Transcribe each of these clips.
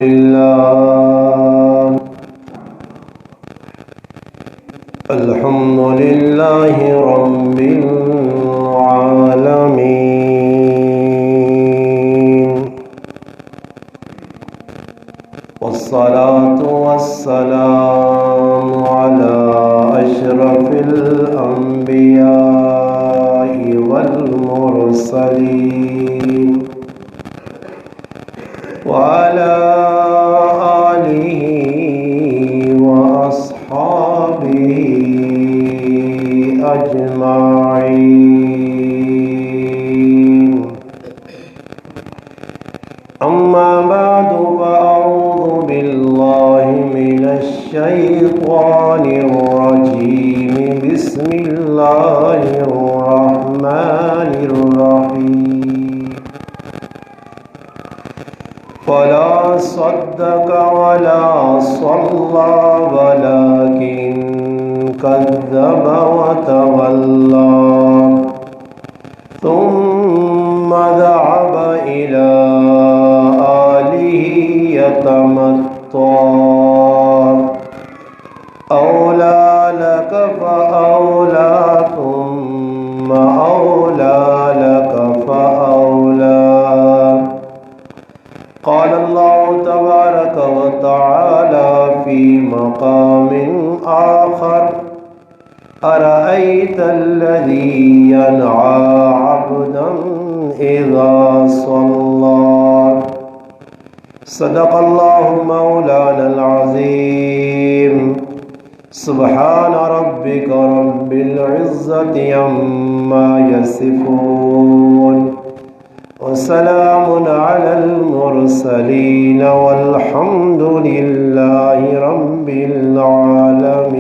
لله الحمد لله رب العالمين والصلاة والسلام على أشرف الأنبياء والمرسلين وعلى آله وأصحابه أجمعين. أما بعد فأعوذ بالله من الشيطان الرجيم. بسم الله الرحمن الرحيم. فلا صدق ولا صلى ولكن كذب وتولى ثم ذهب إلى آله يتمطى. أولى لك فأولى ثم أولى لك فأولى. قال الله تبارك وتعالى في مقام آخر: أرأيت الذي ينهى عبدا إذا صلى. صدق الله مولانا العظيم. سبحان ربك رب العزة عما يصفون وسلام على المرسلين والحمد لله رب العالمين.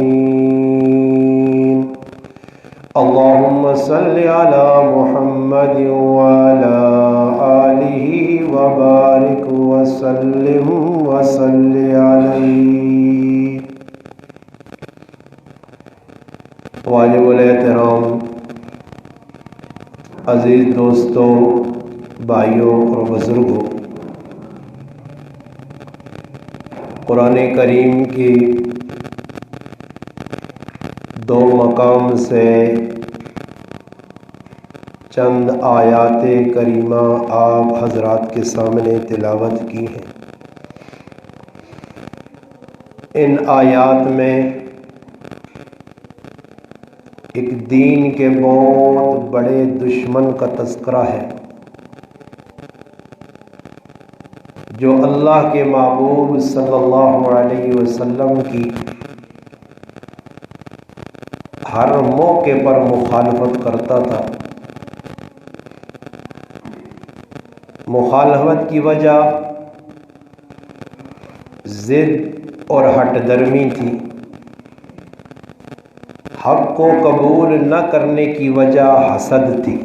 اللهم صل على محمد وعلى آله وبارك وسلم وصل عليه. واجب الاحترام عزیز دوستوں، بھائیوں اور بزرگوں، قرآن کریم کی دو مقام سے چند آیات کریمہ آپ حضرات کے سامنے تلاوت کی ہیں. ان آیات میں ایک دین کے بہت بڑے دشمن کا تذکرہ ہے جو اللہ کے محبوب صلی اللہ علیہ وسلم کی ہر موقع پر مخالفت کرتا تھا. مخالفت کی وجہ ضد اور ہٹ درمی تھی. حق کو قبول نہ کرنے کی وجہ حسد تھی.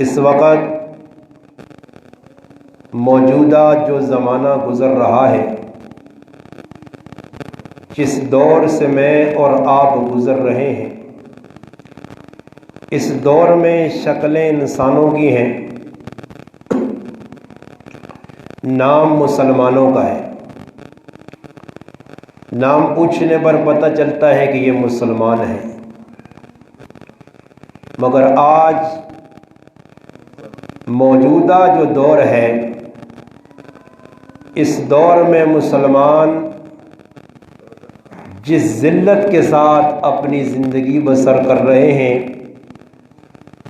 اس وقت موجودہ جو زمانہ گزر رہا ہے، جس دور سے میں اور آپ گزر رہے ہیں، اس دور میں شکلیں انسانوں کی ہیں، نام مسلمانوں کا ہے. نام پوچھنے پر پتہ چلتا ہے کہ یہ مسلمان ہیں، مگر آج موجودہ جو دور ہے، اس دور میں مسلمان جس ذلت کے ساتھ اپنی زندگی بسر کر رہے ہیں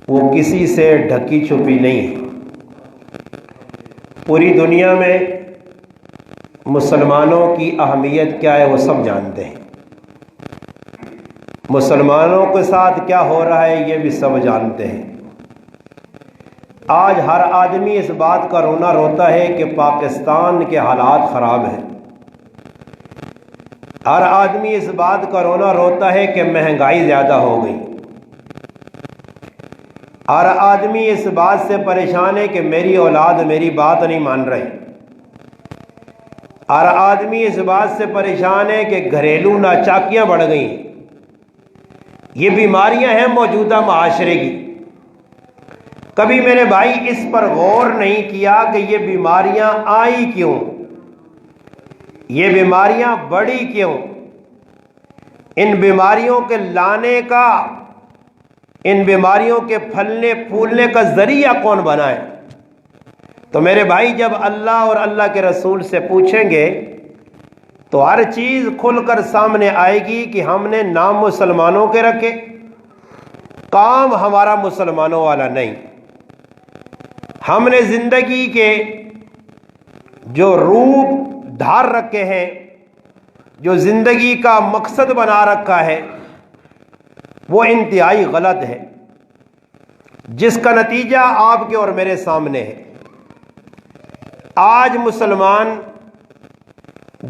وہ کسی سے ڈھکی چھپی نہیں ہے. پوری دنیا میں مسلمانوں کی اہمیت کیا ہے وہ سب جانتے ہیں. مسلمانوں کے ساتھ کیا ہو رہا ہے یہ بھی سب جانتے ہیں. آج ہر آدمی اس بات کا رونا روتا ہے کہ پاکستان کے حالات خراب ہیں. ہر آدمی اس بات کا رونا روتا ہے کہ مہنگائی زیادہ ہو گئی. ہر آدمی اس بات سے پریشان ہے کہ میری اولاد میری بات نہیں مان رہی. ہر آدمی اس بات سے پریشان ہے کہ گھریلو ناچاکیاں بڑھ گئی. یہ بیماریاں ہیں موجودہ معاشرے کی. کبھی میرے بھائی اس پر غور نہیں کیا کہ یہ بیماریاں آئی کیوں، یہ بیماریاں بڑی کیوں، ان بیماریوں کے لانے کا، ان بیماریوں کے پھلنے پھولنے کا ذریعہ کون بنا ہے؟ تو میرے بھائی جب اللہ اور اللہ کے رسول سے پوچھیں گے تو ہر چیز کھل کر سامنے آئے گی کہ ہم نے نام مسلمانوں کے رکھے، کام ہمارا مسلمانوں والا نہیں۔ ہم نے زندگی کے جو روپ دھار رکھے ہیں، جو زندگی کا مقصد بنا رکھا ہے، وہ انتہائی غلط ہے، جس کا نتیجہ آپ کے اور میرے سامنے ہے۔ آج مسلمان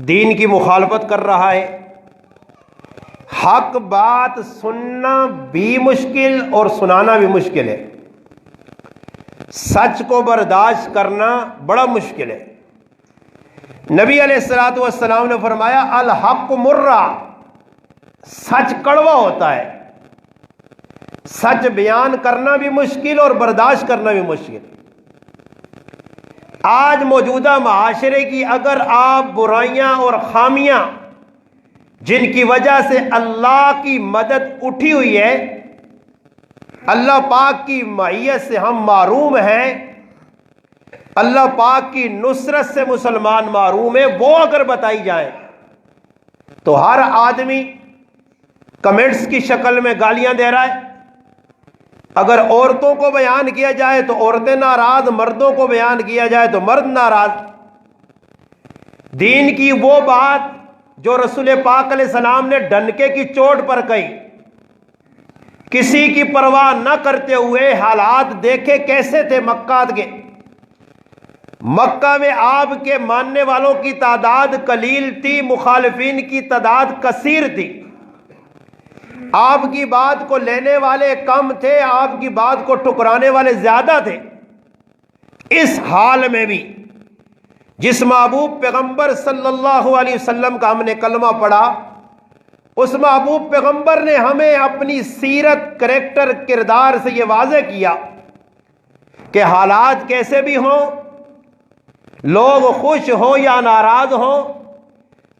دین کی مخالفت کر رہا ہے، حق بات سننا بھی مشکل اور سنانا بھی مشکل ہے، سچ کو برداشت کرنا بڑا مشکل ہے۔ نبی علیہ الصلوۃ والسلام نے فرمایا الحق مرہ، سچ کڑوا ہوتا ہے، سچ بیان کرنا بھی مشکل اور برداشت کرنا بھی مشکل۔ آج موجودہ معاشرے کی اگر آپ برائیاں اور خامیاں جن کی وجہ سے اللہ کی مدد اٹھی ہوئی ہے، اللہ پاک کی معیت سے ہم محروم ہیں، اللہ پاک کی نصرت سے مسلمان محروم ہیں، وہ اگر بتائی جائیں تو ہر آدمی کمنٹس کی شکل میں گالیاں دے رہا ہے۔ اگر عورتوں کو بیان کیا جائے تو عورتیں ناراض، مردوں کو بیان کیا جائے تو مرد ناراض۔ دین کی وہ بات جو رسول پاک علیہ السلام نے ڈنکے کی چوٹ پر کہی، کسی کی پرواہ نہ کرتے ہوئے، حالات دیکھے کیسے تھے مکہ کے، مکہ میں آپ کے ماننے والوں کی تعداد قلیل تھی، مخالفین کی تعداد کثیر تھی، آپ کی بات کو لینے والے کم تھے، آپ کی بات کو ٹکرانے والے زیادہ تھے۔ اس حال میں بھی جس محبوب پیغمبر صلی اللہ علیہ وسلم کا ہم نے کلمہ پڑھا، اس محبوب پیغمبر نے ہمیں اپنی سیرت، کریکٹر، کردار سے یہ واضح کیا کہ حالات کیسے بھی ہوں، لوگ خوش ہوں یا ناراض ہوں،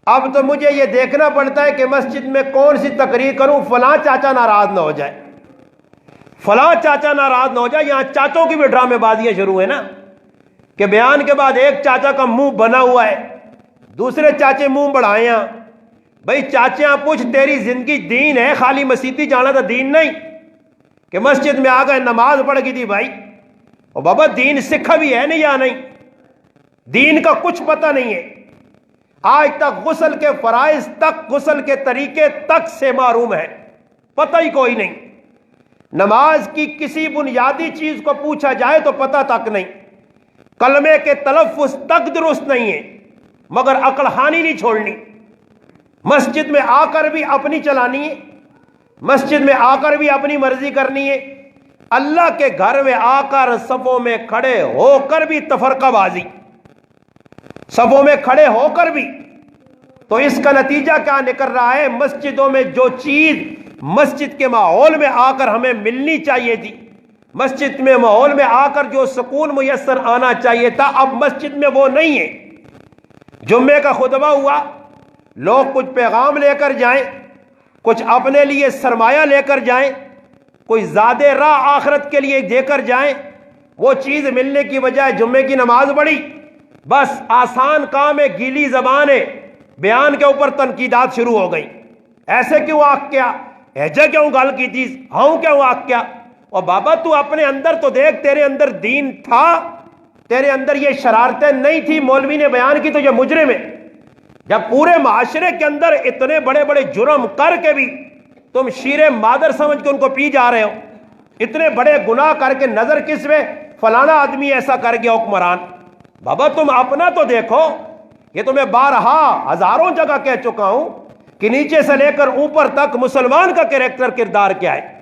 اب تو مجھے یہ دیکھنا پڑتا ہے کہ مسجد میں کون سی تقریر کروں، فلاں چاچا ناراض نہ ہو جائے، فلاں چاچا ناراض نہ ہو جائے۔ یہاں چاچوں کی بھی ڈرامے بازیاں شروع ہیں نا، کہ بیان کے بعد ایک چاچا کا منہ بنا ہوا ہے، دوسرے چاچے منہ بڑھائے ہیں۔ بھئی چاچیاں پوچھ، تیری زندگی دین ہے، خالی مسیتی جانا تھا دین نہیں، کہ مسجد میں آ گئے نماز پڑھ گئی تھی بھائی، اور بابا دین سکھا بھی ہے نہیں یا نہیں؟ دین کا کچھ پتہ نہیں ہے، آج تک غسل کے فرائض تک، غسل کے طریقے تک سے محروم ہے، پتہ ہی کوئی نہیں۔ نماز کی کسی بنیادی چیز کو پوچھا جائے تو پتہ تک نہیں، کلمے کے تلفظ تک درست نہیں ہے، مگر عقل خانی نہیں چھوڑنی، مسجد میں آ کر بھی اپنی چلانی ہے، مسجد میں آ کر بھی اپنی مرضی کرنی ہے، اللہ کے گھر میں آ کر صفوں میں کھڑے ہو کر بھی تفرقہ بازی، صفوں میں کھڑے ہو کر بھی۔ تو اس کا نتیجہ کیا نکل رہا ہے؟ مسجدوں میں جو چیز مسجد کے ماحول میں آ کر ہمیں ملنی چاہیے تھی، مسجد میں ماحول میں آ کر جو سکون میسر آنا چاہیے تھا، اب مسجد میں وہ نہیں ہے۔ جمعے کا خطبہ ہوا، لوگ کچھ پیغام لے کر جائیں، کچھ اپنے لیے سرمایہ لے کر جائیں، کوئی زیادہ راہ آخرت کے لیے دے کر جائیں، وہ چیز ملنے کی بجائے جمعے کی نماز پڑھی، بس آسان کام ہے، گیلی زبان ہے، بیان کے اوپر تنقیدات شروع ہو گئی، ایسے کیوں آگ کیا، ہجے کیوں گل کی تھی، ہاں کیوں آگ کیا؟ اور بابا تو اپنے اندر تو دیکھ، تیرے اندر دین تھا، تیرے اندر یہ شرارتیں نہیں تھی، مولوی نے بیان کی تو یہ مجرم ہے۔ جب پورے معاشرے کے اندر اتنے بڑے بڑے جرم کر کے بھی تم شیر مادر سمجھ کے ان کو پی جا رہے ہو، اتنے بڑے گناہ کر کے نظر کس میں، فلانا آدمی ایسا کر گیا حکمران، بابا تم اپنا تو دیکھو۔ یہ تو میں بارہا ہزاروں جگہ کہہ چکا ہوں کہ نیچے سے لے کر اوپر تک مسلمان کا کریکٹر، کردار کیا ہے؟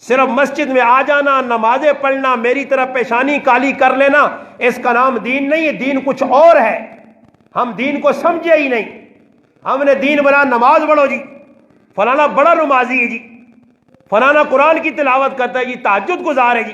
صرف مسجد میں آ جانا، نمازیں پڑھنا، میری طرف پیشانی کالی کر لینا، اس کا نام دین نہیں ہے، دین کچھ اور ہے۔ ہم دین کو سمجھے ہی نہیں، ہم نے دین بنا نماز پڑھو جی، فلانا بڑا نمازی ہے جی، فلانا قرآن کی تلاوت کرتا ہے جی، تہجد گزار ہے جی،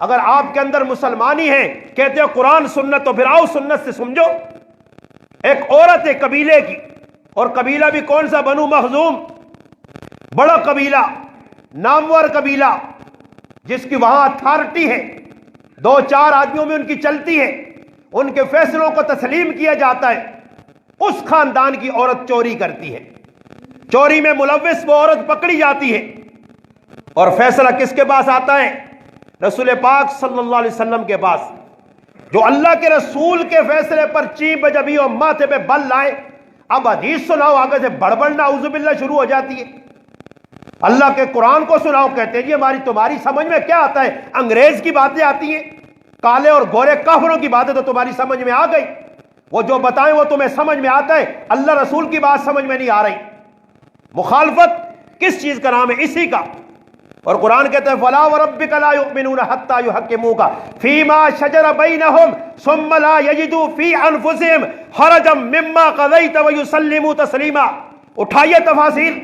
اگر آپ کے اندر مسلمانی ہے، کہتے ہو قرآن سنت، تو پھر آؤ سنت سے سمجھو۔ ایک عورت ہے قبیلے کی، اور قبیلہ بھی کون سا؟ بنو مخزوم، بڑا قبیلہ، نامور قبیلہ، جس کی وہاں اتھارٹی ہے، 2-4 آدمیوں میں ان کی چلتی ہے، ان کے فیصلوں کو تسلیم کیا جاتا ہے۔ اس خاندان کی عورت چوری کرتی ہے، چوری میں ملوث وہ عورت پکڑی جاتی ہے، اور فیصلہ کس کے پاس آتا ہے؟ رسول پاک صلی اللہ علیہ وسلم کے پاس، جو اللہ کے رسول کے فیصلے پر چین بجبی اور ماتھے پہ بل لائے۔ اب حدیث سناؤ، آگے سے بڑبڑ نعوذ باللہ شروع ہو جاتی ہے۔ اللہ کے قرآن کو سناؤ، کہتے ہیں جی ہماری تمہاری سمجھ میں کیا آتا ہے؟ انگریز کی باتیں آتی ہیں، کالے اور گورے کافروں کی باتیں تو تمہاری سمجھ میں آ گئی، وہ جو بتائیں وہ تمہیں سمجھ میں آتا ہے، اللہ رسول کی بات سمجھ میں نہیں آ رہی۔ مخالفت کس چیز کا نام ہے؟ اسی کا۔ اور قرآن کہتا ہے فَلَا وَرَبِّكَ لَا يُؤْمِنُونَ حَتَّى يُحَكِّمُوكَ فِي مَا شَجَرَ بَيْنَهُمْ ثُمَّ لَا يَجِدُوا فِي أَنفُسِهِمْ حَرَجًا مِّمَّا قَضَيْتَ وَيُسَلِّمُوا تَسْلِيمًا۔ اٹھائیے تفاصیل،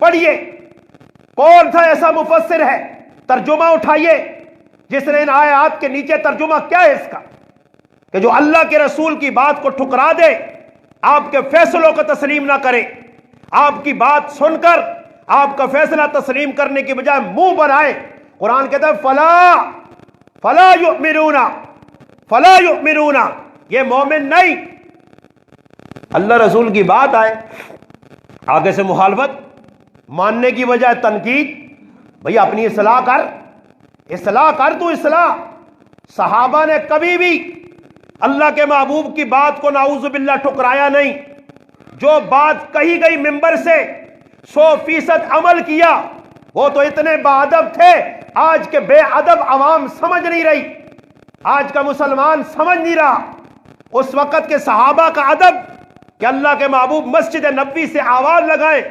پڑھیے، کون سا ایسا مفسر ہے، ترجمہ اٹھائیے جس نے ان آیات کے نیچے ترجمہ کیا ہے اس کا، کہ جو اللہ کے رسول کی بات کو ٹھکرا دے، آپ کے فیصلوں کو تسلیم نہ کرے، آپ کی بات سن کر آپ کا فیصلہ تسلیم کرنے کی بجائے منہ بنائے۔ قرآن کہتا ہے فلا یؤمنون، یہ مومن نہیں۔ اللہ رسول کی بات آئے، آگے سے مخالفت، ماننے کی بجائے تنقید۔ بھئی اپنی اصلاح کر تو اصلاح۔ صحابہ نے کبھی بھی اللہ کے محبوب کی بات کو نعوذ باللہ ٹھکرایا نہیں۔ جو بات کہی گئی ممبر سے 100% عمل کیا، وہ تو اتنے باادب تھے، آج کے بے ادب عوام سمجھ نہیں رہی، آج کا مسلمان سمجھ نہیں رہا۔ اس وقت کے صحابہ کا ادب کہ اللہ کے محبوب مسجد نبوی سے آواز لگائیں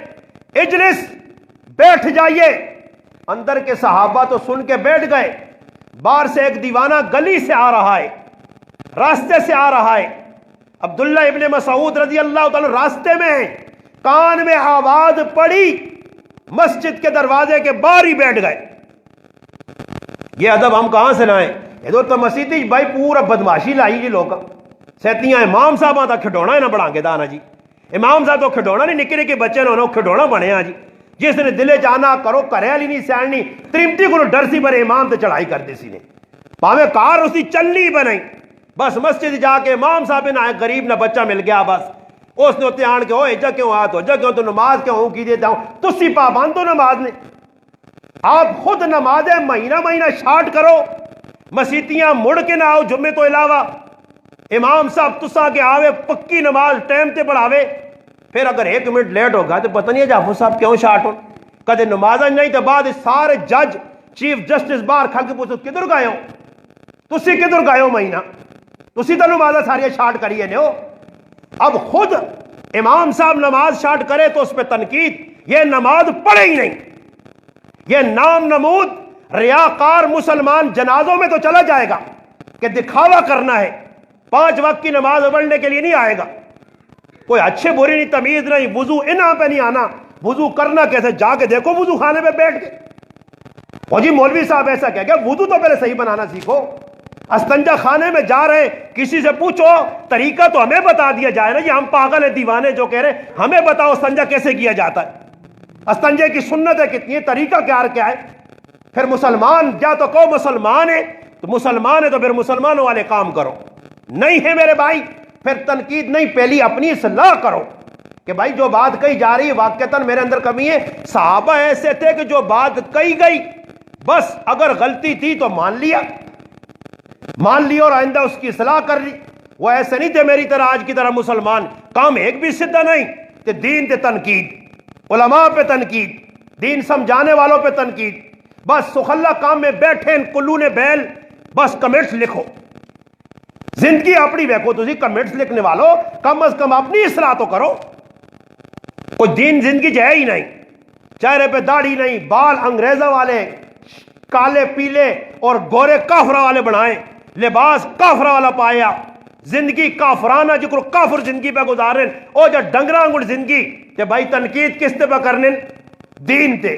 اجلس، بیٹھ جائیے، اندر کے صحابہ تو سن کے بیٹھ گئے، باہر سے ایک دیوانہ گلی سے آ رہا ہے، راستے سے آ رہا ہے، عبداللہ ابن مسعود رضی اللہ تعالیٰ راستے میں ہیں، کان میں آواز پڑی، مسجد کے دروازے کے باہر ہی بیٹھ گئے۔ یہ ادب ہم کہاں سے لائیں؟ ادھر تو مسیح بھائی پورا بدماشی لائی جی لوگ سہتیاں امام صاحب آتا کھڈونا ہے نہ بڑھا کے دانا جی، امام صاحب تو کھڈونا نہیں، نکے نکے بچے نے کھڈونا بنے ہاں جی، جس نے دلے جانا کرو کرے علی نہیں سیڑنی تریمتی کو ڈر سی بنے امام تے چڑھائی کر دی سی نے پاوے کار اسی چلنی بنائی، بس مسجد جا کے امام صاحب نہ غریب نہ بچہ مل گیا، بس اس نے اتنے آن کے ہو ایجا کیوں آت ہو جا کیوں تو نماز کیوں ہوں کی دیتا ہوں تو سی پابند تو نماز نے، آپ خود نمازیں مہینہ شارٹ کرو، مسیتیاں مڑ کے نہ آؤ جمعے تو علاوہ، امام صاحب تسا کے آوے پکی نماز ٹائم تے پڑھاوے، پھر اگر 1 منٹ لیٹ ہوگا تو پتہ نہیں ہے جعفر صاحب کیوں شارٹ ہو، کدے نماز نہیں تو بعد سارے جج چیف جسٹس باہر کھل کے پوچھو کدھر گئے ہو تسی، کدھر گئے ہو مہینہ تسی تو نماز ساری شارٹ کریے نے ہو۔ اب خود امام صاحب نماز شارٹ کرے تو اس پہ تنقید، یہ نماز پڑھے ہی نہیں، یہ نام نمود ریاکار مسلمان جنازوں میں تو چلا جائے گا کہ دکھاوا کرنا ہے، 5 وقت کی نماز پڑھنے کے لیے نہیں آئے گا، کوئی اچھے بری نہیں تمیز نہیں، وضو انہاں پہ نہیں آنا، وضو کرنا کیسے جا کے دیکھو وضو خانے پہ بیٹھ کے، وہ جی مولوی صاحب ایسا کہہ گیا وضو تو پہلے صحیح بنانا سیکھو، استنجا خانے میں جا رہے کسی سے پوچھو طریقہ تو ہمیں بتا دیا جائے نا، یہ ہم پاگل ہیں دیوانے جو کہہ رہے ہمیں بتاؤ استنجا کیسے کیا جاتا ہے، استنجے کی سنتیں کتنی ہے، طریقہ کیا ہے، پھر مسلمان جا تو کہو مسلمان ہے تو مسلمان ہے تو پھر مسلمانوں والے کام کرو، نہیں ہے میرے بھائی پھر تنقید نہیں، پہلی اپنی اصلاح کرو کہ بھائی جو بات کہی جا رہی ہے واقعتاً میرے اندر کمی ہے، صحابہ ایسے تھے کہ جو بات کہی گئی بس اگر غلطی تھی تو مان لیا اور آئندہ اس کی اصلاح کر لی، وہ ایسے نہیں تھے میری طرح آج کی طرح مسلمان، کام ایک بھی سدھا نہیں کہ دین تے تنقید، علماء پہ تنقید، دین سمجھانے والوں پہ تنقید، بس سخلا کام میں بیٹھے ان کلونے بیل بس کمنٹس لکھو، زندگی اپنی ویکو تسی کمنٹس لکھنے والوں کم از کم اپنی اصلاح تو کرو، کوئی دین زندگی جو ہے ہی نہیں، چہرے پہ داڑھی نہیں، بال انگریزوں والے کالے پیلے اور گورے کافرہ والے بنائیں، لباس کافرہ والا پایا، زندگی کافرانہ جکر کافر زندگی پہ گزارن، او جو ڈنگرہ انگڑ زندگی کہ بھائی تنقید کس تے پہ کرنے دین تے،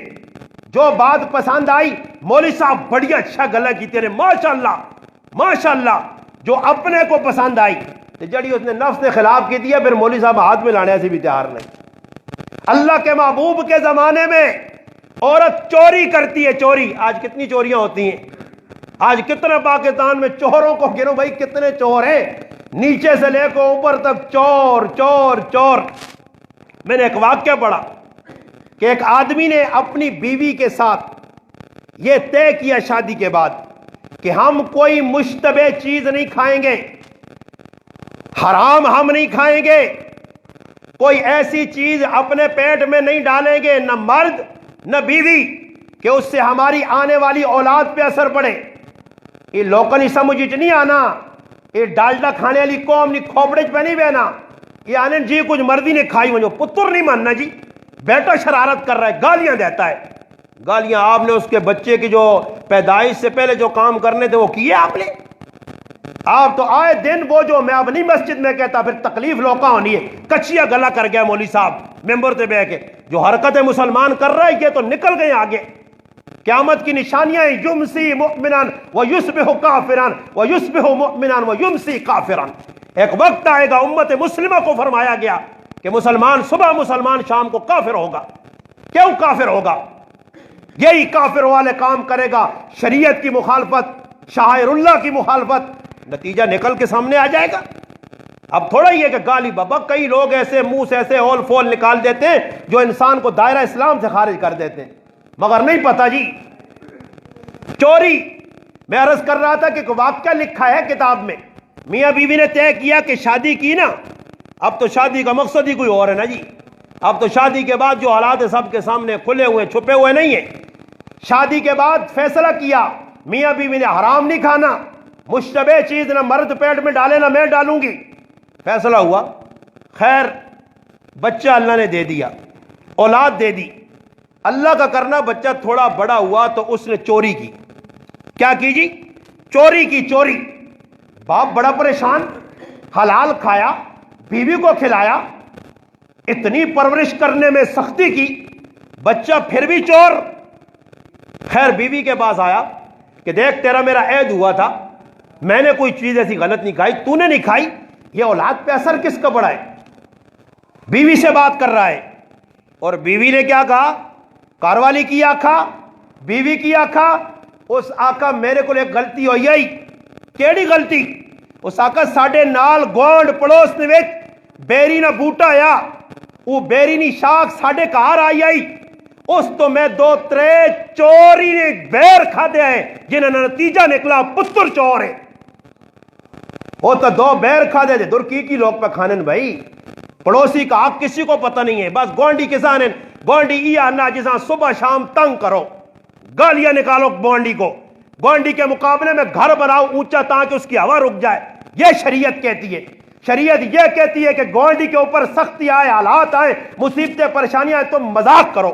جو بات پسند آئی مولوی صاحب بڑی اچھا گلا کی تیرے ماشاءاللہ جو اپنے کو پسند آئی جڑی اس نے نفس نے خلاف کی دیا، پھر مولوی صاحب ہاتھ میں لانے سے بھی تیار نہیں۔ اللہ کے محبوب کے زمانے میں عورت چوری کرتی ہے، چوری۔ آج کتنی چوریاں ہوتی ہیں، آج کتنے پاکستان میں چوروں کو گنو بھائی، کتنے چور ہیں، نیچے سے لے کو اوپر تک چور چور چور۔ میں نے ایک واقعہ پڑھا کہ ایک آدمی نے اپنی بیوی کے ساتھ یہ طے کیا شادی کے بعد کہ ہم کوئی مشتبہ چیز نہیں کھائیں گے، حرام ہم نہیں کھائیں گے، کوئی ایسی چیز اپنے پیٹ میں نہیں ڈالیں گے، نہ مرد نہ بیوی، کہ اس سے ہماری آنے والی اولاد پہ اثر پڑے۔ یہ لوکل نہیں سمجھ نہیں آنا، یہ ڈالڈا کھانے والی قوم نہیں، کھوپڑے پہ نہیں بہنا، یہ آنے جی کچھ مردی نے کھائی وہ پتر نہیں ماننا جی، بیٹا شرارت کر رہا ہے، گالیاں دیتا ہے، گالیاں آپ نے اس کے بچے کی جو پیدائش سے پہلے جو کام کرنے تھے وہ کیے آپ نے؟ آپ تو آئے دن وہ جو میں اپنی مسجد میں کہتا، پھر تکلیف لوکا ہونی ہے، کچیا گلا کر گیا مولوی صاحب ممبر سے بہ کے، جو حرکت مسلمان کر رہا ہے یہ تو نکل گئے آگے۔ قیامت کی نشانیاں ہیں، یمسی مؤمنان ویصبح کافران ویصبح مؤمنان ویمسی کافران۔ ایک وقت آئے گا، امت مسلمہ کو فرمایا گیا کہ مسلمان صبح مسلمان شام کو کافر ہوگا۔ کیوں کافر ہوگا؟ یہی کافر والے کام کرے گا، شریعت کی مخالفت، شاعر اللہ کی مخالفت، نتیجہ نکل کے سامنے آ جائے گا۔ اب تھوڑا ہی ہے کہ گالی بابا، کئی لوگ ایسے منہ سے ایسے اول فول نکال دیتے ہیں جو انسان کو دائرہ اسلام سے خارج کر دیتے ہیں، مگر نہیں پتا جی۔ چوری، میں عرض کر رہا تھا کہ واقعہ لکھا ہے کتاب میں، میاں بیوی نے طے کیا کہ شادی کی نا، اب تو شادی کا مقصد ہی کوئی اور ہے نا جی، اب تو شادی کے بعد جو حالات ہے سب کے سامنے کھلے ہوئے چھپے ہوئے نہیں ہیں۔ شادی کے بعد فیصلہ کیا میاں بیوی نے حرام نہیں کھانا، مشتبہ چیز نہ مرد پیٹ میں ڈالے نہ میں ڈالوں گی۔ فیصلہ ہوا، خیر بچہ اللہ نے دے دیا، اولاد دے دی، اللہ کا کرنا بچہ تھوڑا بڑا ہوا تو اس نے چوری کی۔ کیا کی جی؟ چوری کی، چوری۔ باپ بڑا پریشان، حلال کھایا، بیوی کو کھلایا، اتنی پرورش کرنے میں سختی کی، بچہ پھر بھی چور۔ خیر بیوی کے پاس آیا کہ دیکھ تیرا میرا عہد ہوا تھا، میں نے کوئی چیز ایسی غلط نہیں کھائی، تو نے نہیں کھائی، یہ اولاد پہ اثر کس کا پڑا ہے؟ بیوی سے بات کر رہا ہے، اور بیوی نے کیا کہا؟ کاروالی کی آکھا، بیوی کی آکھا، اس آقا میرے کو ایک غلطی ہوئی ہے۔ کیڑی غلطی؟ اس آقا ساڑھے نال گوانڈ پڑوس نے بیری نہ بوٹا آیا، وہ بیری نی شاخ ساڑھے کار آئی، اس تو میں دو ترے چوری نے بیر کھا دیا ہے، جنہوں نے نتیجہ نکلا پتر چور ہے۔ وہ تو دو بیر کھا دے دور کی لوگ پہ کھانن بھائی، پڑوسی کا حق کسی کو پتہ نہیں ہے، بس گوانڈی کسان ہے، گوانڈی یہ آنا جساں صبح شام تنگ کرو، گالیاں نکالو گوانڈی کو، گوانڈی کے مقابلے میں گھر بناؤ اونچا تاکہ اس کی ہوا رک جائے۔ یہ شریعت کہتی ہے، شریعت یہ کہتی ہے کہ گوانڈی کے اوپر سختی آئے، حالات آئے، مصیبتیں پریشانیاں آئے، تم مذاق کرو،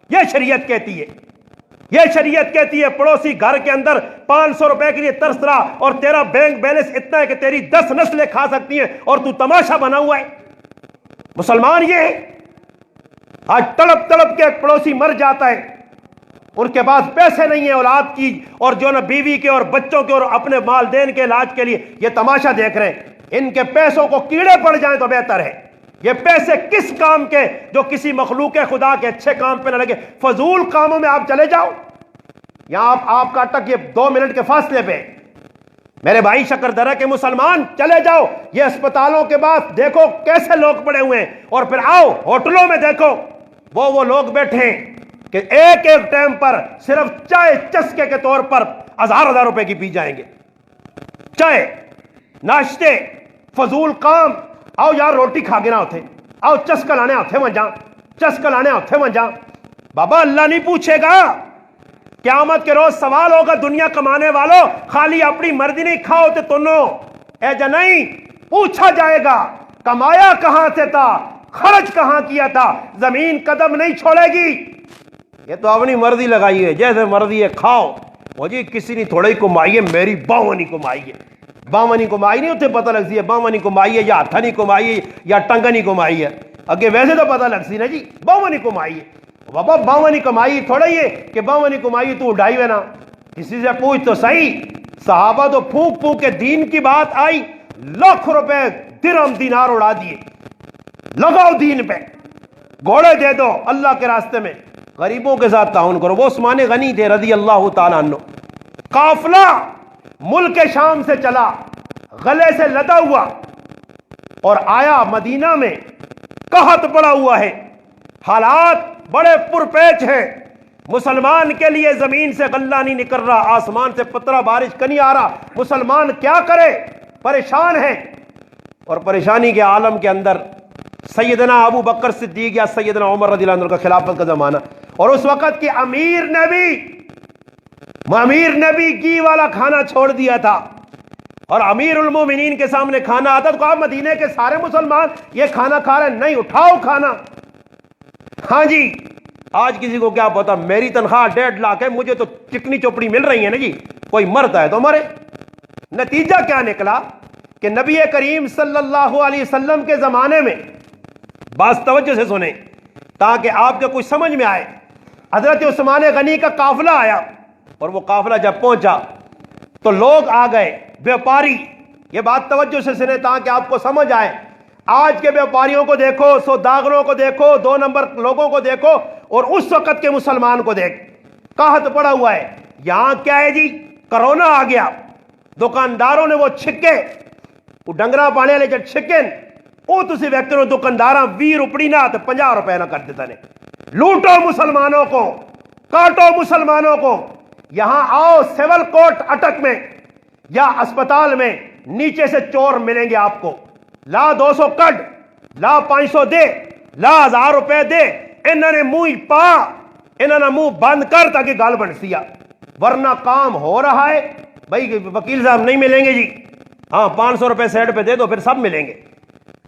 یہ شریعت کہتی ہے۔ یہ شریعت کہتی ہے پڑوسی گھر کے اندر 500 روپے کے لیے ترس رہا اور تیرا بینک بیلنس اتنا ہے کہ تیری 10 نسلیں کھا سکتی ہیں اور تو تماشا بنا ہوا ہے۔ مسلمان یہ ہے، آج تڑپ تڑپ کے پڑوسی مر جاتا ہے، ان کے پاس پیسے نہیں ہیں اولاد کی، اور جو نہ بیوی کے اور بچوں کے اور اپنے والدین کے علاج کے لیے یہ تماشا دیکھ رہے ہیں۔ ان کے پیسوں کو کیڑے پڑ جائیں تو بہتر ہے۔ یہ پیسے کس کام کے جو کسی مخلوق خدا کے اچھے کام پہ نہ لگے، فضول کاموں میں آپ چلے جاؤ۔ یہاں آپ کا ٹک یہ 2 منٹ کے فاصلے پہ میرے بھائی شکردرہ کے مسلمان چلے جاؤ، یہ اسپتالوں کے بعد دیکھو کیسے لوگ پڑے ہوئے ہیں، اور پھر آؤ ہوٹلوں میں دیکھو وہ لوگ بیٹھے ہیں کہ ایک ایک ٹائم پر صرف چائے چسکے کے طور پر 1000 روپے کی پی جائیں گے، چائے ناشتے فضول کام۔ آؤ یار روٹی کھا گنا ہوتے، آؤ چسکا لانے ہوتے من جا، چسکا لانے ہوتے من جا۔ بابا اللہ نہیں پوچھے گا، قیامت کے روز سوال ہوگا دنیا کمانے والوں، خالی اپنی مرضی نہیں کھاؤ تے تنو اے جا نہیں، پوچھا جائے گا کمایا کہاں سے تھا، خرچ کہاں کیا تھا، زمین قدم نہیں چھوڑے گی۔ یہ تو اپنی مرضی لگائی ہے، جیسے مرضی ہے کھاؤ، وہ جی کسی نے تھوڑا ہی کمائی ہے، میری باونی کمائی ہے، باونی کمائی نہیں اتنے پتہ لگ سی ہے باونی کمائی ہے یا ہتھا نہیں کمائی ہے یا ٹنگا نہیں کمائی ہے، اگے ویسے تو پتہ لگ سی نا جی باونی کمائی ہے۔ بابا باونی کمائی تھوڑا یہ کہ باونی کمائی تو اڑائی ہوئے نا، کسی سے پوچھ تو صحیح. صحابہ تو پھونک پھونک کے دین کی بات آئی، لاکھ روپے درہم دینار اڑا دیے. لگاؤ دین پہ، گھوڑے دے دو اللہ کے راستے میں، غریبوں کے ساتھ تعاون کرو. وہ عثمان غنی تھے رضی اللہ تعالیٰ عنہ. قافلہ ملک شام سے چلا، گلے سے لدا ہوا، اور آیا مدینہ میں. قحط پڑا ہوا ہے، حالات بڑے پرپیچ ہیں. مسلمان کے لیے زمین سے غلہ نہیں نکل رہا، آسمان سے قطرہ بارش کا نہیں آ رہا. مسلمان کیا کرے؟ پریشان ہے. اور پریشانی کے عالم کے اندر سیدنا ابو بکر صدیق یا سیدنا عمر رضی اللہ عنہ کا خلافت کا زمانہ، اور اس وقت کی امیر نبی گھی والا کھانا چھوڑ دیا تھا، اور امیر المومنین کے سامنے کھانا آتا تو کہا مدینے کے سارے مسلمان یہ کھانا کھا رہے ہیں، نہیں اٹھاؤ کھانا. ہاں جی، آج کسی کو کیا پتا، میری تنخواہ 1.5 لاکھ ہے، مجھے تو چکنی چوپڑی مل رہی ہے نا جی، کوئی مرتا ہے تو مرے. نتیجہ کیا نکلا کہ نبی کریم صلی اللہ علیہ وسلم کے زمانے میں، بات توجہ سے سنیں تاکہ آپ کے کچھ سمجھ میں آئے. حضرت عثمان غنی کا قافلہ آیا، اور وہ قافلہ جب پہنچا تو لوگ آ گئے، بیوپاری. یہ بات توجہ سے سنیں تاکہ آپ کو سمجھ آئے. آج کے بیوپاریوں کو دیکھو، سوداگروں کو دیکھو، 2 نمبر لوگوں کو دیکھو، اور اس وقت کے مسلمان کو دیکھ. قحط پڑا ہوا ہے. یہاں کیا ہے جی؟ کرونا آ گیا. دکانداروں نے وہ چھکے، وہ ڈنگرا پانے والے جب چھکن، وہ تسی ویکتے دکانداراں 20 روپڑی نہ تو 50 روپے نہ کر دیتا نے. لوٹو مسلمانوں کو، کاٹو مسلمانوں کو. یہاں آؤ سول کوٹ اٹک میں یا اسپتال میں، نیچے سے چور ملیں گے آپ کو. لا 200 کٹ، لا 500 دے، لا 1000 روپے دے. انہوں نے منہ پا، انہوں نے منہ بند کر تاکہ گال بن سیا. ورنہ کام ہو رہا ہے بھائی. وکیل صاحب نہیں ملیں گے جی، ہاں 500 روپے سیٹ پہ دے دو پھر سب ملیں گے.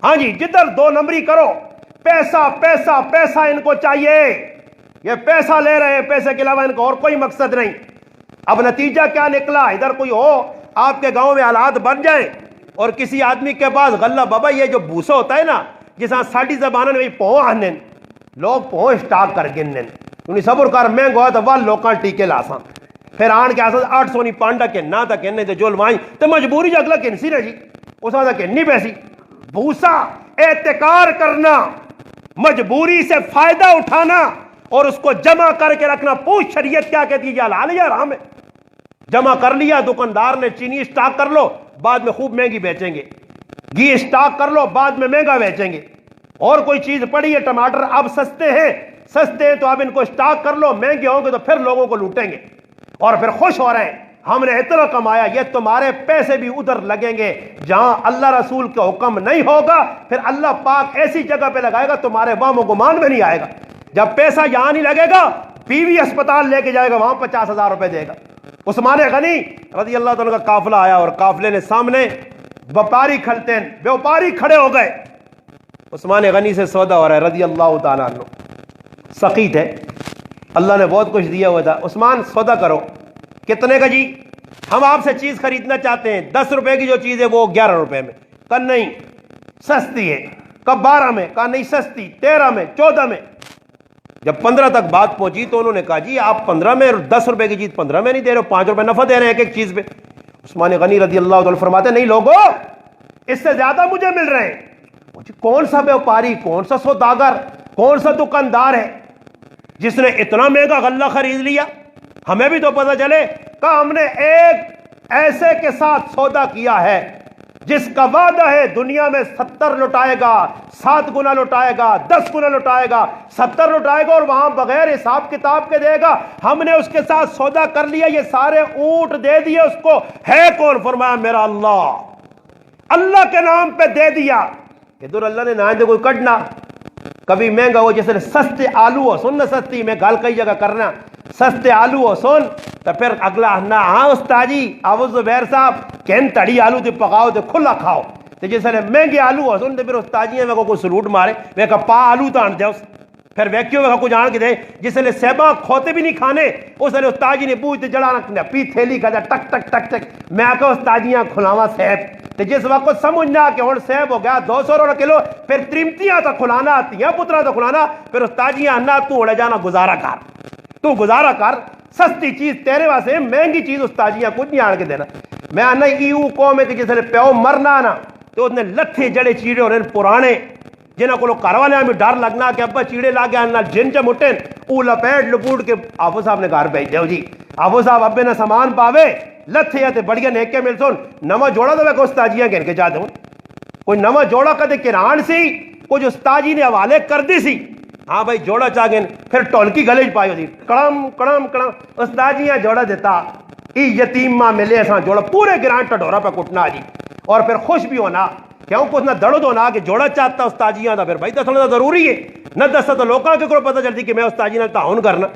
ہاں جی، جدھر 2 نمبری کرو، پیسہ پیسہ پیسہ ان کو چاہیے. یہ پیسہ لے رہے ہیں، پیسے کے علاوہ ان کو اور کوئی مقصد نہیں. اب نتیجہ کیا نکلا؟ ادھر کوئی ہو آپ کے گاؤں میں حالات بن جائیں اور کسی آدمی کے پاس غلہ، بابا یہ جو بھوسا ہوتا ہے نا، جسا ساڑی زبانوں نے پہنچ آنے لوگ پہنچ سٹاک کر گننے انہیں صبر کر مہنگا ہوا تو وہ لوکاں ٹیکے لاساں پھر آن کے آسان 800 نہیں پانڈا کے نہ تک کہنے تے جو لوائیں تے مجبوری جو اگلا کنسی نا جی اس وقت کہنی پیسی. بھوسا احتکار کرنا، مجبوری سے فائدہ اٹھانا اور اس کو جمع کر کے رکھنا. پوچھ شریعت کیا کہتی ہے، یہ حلال ہے یا حرام ہے؟ جمع کر لیا، دکاندار نے چینی اسٹاک کر لو، بعد میں خوب مہنگی بیچیں گے. گھی اسٹاک کر لو، بعد میں مہنگا بیچیں گے. اور کوئی چیز پڑی ہے، ٹماٹر اب سستے ہیں تو اب ان کو اسٹاک کر لو، مہنگے ہوں گے تو پھر لوگوں کو لوٹیں گے اور پھر خوش ہو رہے ہیں ہم نے اتنا کمایا. یہ تمہارے پیسے بھی ادھر لگیں گے جہاں اللہ رسول کا حکم نہیں ہوگا. پھر اللہ پاک ایسی جگہ پہ لگائے گا تمہارے وہم و گمان میں نہیں آئے گا. جب پیسہ یہاں نہیں لگے گا، بیوی اسپتال لے کے جائے گا، وہاں 50,000 روپے دے گا. عثمان غنی رضی اللہ تعالیٰ کا قافلہ آیا اور قافلے نے سامنے بیوپاری کھڑے ہو گئے. عثمان غنی سے سودا ہو رہا ہے رضی اللہ تعالیٰ عنہ. سخی تھے، اللہ نے بہت کچھ دیا ہوا تھا. عثمان سودا کرو. کتنے کا جی؟ ہم آپ سے چیز خریدنا چاہتے ہیں، 10 روپے کی جو چیز ہے وہ 11 روپے میں. کہا نہیں سستی ہے. کہا 12 میں. کہا نہیں سستی. 13 میں. 14 میں. جب 15 تک بات پہنچی تو انہوں نے کہا جی آپ 15 میں، 10 روپے کی چیز 15 میں نہیں دے رہے ہو، 5 روپے نفع دے رہے ہیں ایک ایک چیز پہ. عثمان غنی رضی اللہ عنہ فرماتے نہیں لوگو، اس سے زیادہ مجھے مل رہے ہیں. کون سا بیوپاری، کون سا سوداگر، کون سا دکاندار ہے جس نے اتنا مہنگا غلہ خرید لیا؟ ہمیں بھی تو پتہ چلے. کہ ہم نے ایک ایسے کے ساتھ سودا کیا ہے جس کا وعدہ ہے دنیا میں 70 لٹائے گا، 7 گنا لٹائے گا، 10 گنا لٹائے گا، 70 لٹائے گا اور وہاں بغیر حساب کتاب کے دے گا. ہم نے اس کے ساتھ سودا کر لیا، یہ سارے اونٹ دے دیے اس کو. ہے کون؟ فرمایا میرا اللہ. اللہ کے نام پہ دے دیا. ادھر اللہ نے نہ دے کوئی کٹنا. کبھی مہنگا ہو، جیسے سستے آلو ہو سن، نہ سستی میں گال کئی جگہ کرنا، سستے آلو ہو سن تو پھر اگلا نہ ہاں استاجی آو زبیر صاحب کہن تڑی آلو تے پکاؤ تے کھلا کھاؤ. تے جیسے مہنگے آلو ہو سن تے پھر استاجی میں کو سلوٹ مارے میں کہا پا آلو تو آن دے اس پھر ویکیو میں کچھ آن کے دے. جسے لے سیباں کھوتے بھی نہیں کھانے، اس نے استاجی نے پوچھتے جڑا رکھنا پی تھیلی کھا ٹک ٹک ٹک ٹک. میں کہا استاجیاں کھلاواں سیب تو جس وقت سمجھنا کہ ہوں سیب ہو گیا 200 روپے کلو، پھر ترمتیاں تو کھلانا، تیاں پترا تو کھلانا، پھر استاجیاں انا تو اڑے جانا گزارا کر، تو گزارا کر، سستی چیز تیرے واسطے، مہنگی چیز استاجیاں کچھ نہیں آن کے دینا۔ میں آنا ایو قوم ہے کہ جس نے پیو مرنا نا تو اس نے لتھے جڑے چیڑے ہو رہے ہیں پرانے، جنہاں کو گھر والے میں ڈر لگنا کہ ابا چیڑے لا گیا نال جن چ مٹن، او لپیٹ لپوٹ کے آفو صاحب نے گھر بھیج دیو جی، آفو صاحب ابے نہ سامان پاوے لتھے تے بڑیاں نیک کے مل سن، نواں جوڑا تو کو استاجیاں گن کے جا دوں، کوئی نواں جوڑا کدے کران سی، کچھ استاجی نے حوالے کر دی سی، ہاں بھائی جوڑا چاہ گئے پھر ٹولکی گلے چ پائی ہوتی کڑم کڑم کڑم، استاجیاں جوڑا دیتا، ای یتیم ماں ملے اساں جوڑا پورے گران ٹڈورا پہ کٹنا جی، اور پھر خوش بھی ہونا کیوں کچھ نہ درد ہونا کہ جوڑا چاہتا استاجیاں دا، پھر بھائی دسنا ضروری ہے، نہ دستا تو لوکاں کے کو پتہ چلتی کہ میں استاجی نال تعاون کرنا،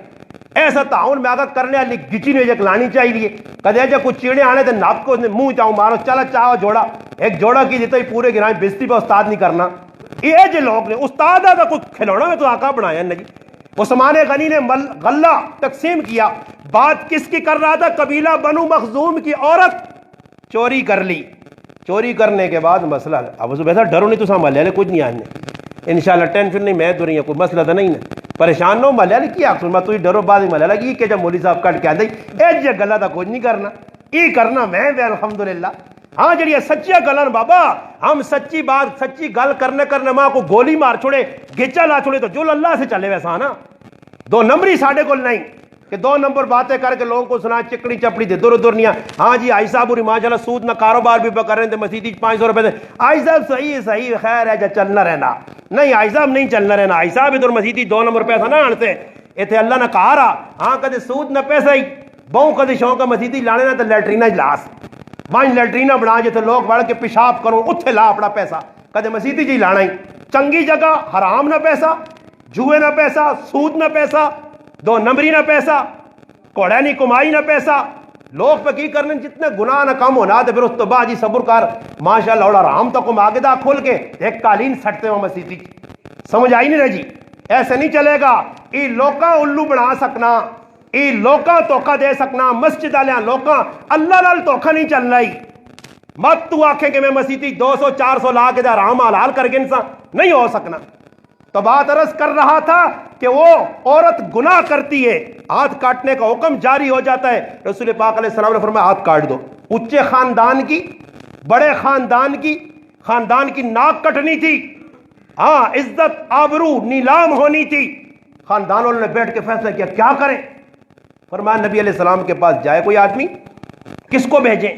ایسا تعاون میں اگر کرنے والی گچی نے کھلانی چاہیے، کدے جب کچھ چیڑے آنے تو ناپ کو منہ چاہوں مارو چلا چاہو جوڑا، ایک جوڑا کی دیتا ہی پورے گران بےزتی پہ استاد نہیں کرنا، یہ جو لوگ نے استاد کا کچھ کھلونا میں تو آقا بنایا نا جی۔ عثمان غنی نے غلہ تقسیم کیا، بات کس کی کر رہا تھا؟ قبیلہ بنو مخزوم کی عورت چوری کر لی، چوری کرنے کے بعد مسئلہ، اب ویسا ڈرو نہیں تو سامان لے لے کچھ نہیں آنے، انشاءاللہ ٹینشن نہیں، میں تو رہی ہوں کوئی مسئلہ تو نہیں نا، پریشان نہ ہو ملے لے کیا اکثر میں تو ڈرو بعد میں ملے لگی کہ جب مولوی صاحب کٹ کے آدھے اے جی گلہ دا کچھ نہیں کرنا، یہ کرنا میں الحمدللہ۔ ہاں جڑی سچیاں گلن بابا، ہم سچی بات سچی گل کرنے ماں کو گولی مار چھوڑے گیچا لا چھوڑے تو جو اللہ سے چلے ویسا نا، دو نمبری ساڑھے کو نہیں کہ دو نمبر باتیں کر کے لوگوں کو سنا چکڑی چپڑی دے دور دور نہیں، ہاں جی آئی صاحب ماشاءاللہ سود نہ کاروبار بھی کر رہے تھے، مسیدی 500 روپے دے، آئی صاحب صحیح خیر ہے جا چلنا رہنا، نہیں آئی صاحب نہیں چلنا رہنا، آئی صاحب ادھر مسیدی 2 نمبر پیسہ نہ آنتے، اتنے اللہ نہ کہا رہا، ہاں کدے سود نہ پیسہ ہی بہوں کدے شوق مسیدی لانے نہ تو لیٹرینہ اجلاس وہاں لیٹرینہ بنا جیتے لوگ بڑھ کے پیشاب کرو اتھے لا اپنا پیسہ، کدے مسیدی جی لانا ہی چنگی جگہ، حرام نہ پیسہ، جوئے نہ پیسہ، سود نہ پیسہ، 2 نمبری نہ پیسہ، کوڑے نہیں کمائی نہ پیسہ، لوگ پہ کی کرنے جتنے گناہ نہ کم ہونا تو پھر اس تو بعد جی صبر کر ماشاءاللہ اور آرام تو کم آگے دا کھول کے ایک قالین سٹتے ہو مسیدی، سمجھ آئی نہیں رہ جی، ایسے نہیں چلے گا، ای لوکاں الو بنا سکنا، ای لوکاں توقع دے سکنا، مسجد آلیاں لوکاں اللہ نال توقع نہیں چلنا ہی، مت تو آکھے کہ میں مسیدی 200 400 لا کے دا رام حلال کر کے انسان نہیں ہو سکنا۔ تو بات عرض کر رہا تھا کہ وہ عورت گناہ کرتی ہے، ہاتھ کاٹنے کا حکم جاری ہو جاتا ہے، رسول پاک علیہ السلام نے فرمایا ہاتھ کاٹ دو، اونچے خاندان کی، بڑے خاندان کی ناک کٹنی تھی، ہاں عزت آبرو نیلام ہونی تھی، خاندان والوں نے بیٹھ کے فیصلہ کیا کیا کریں، فرمایا نبی علیہ السلام کے پاس جائے کوئی آدمی، کس کو بھیجیں،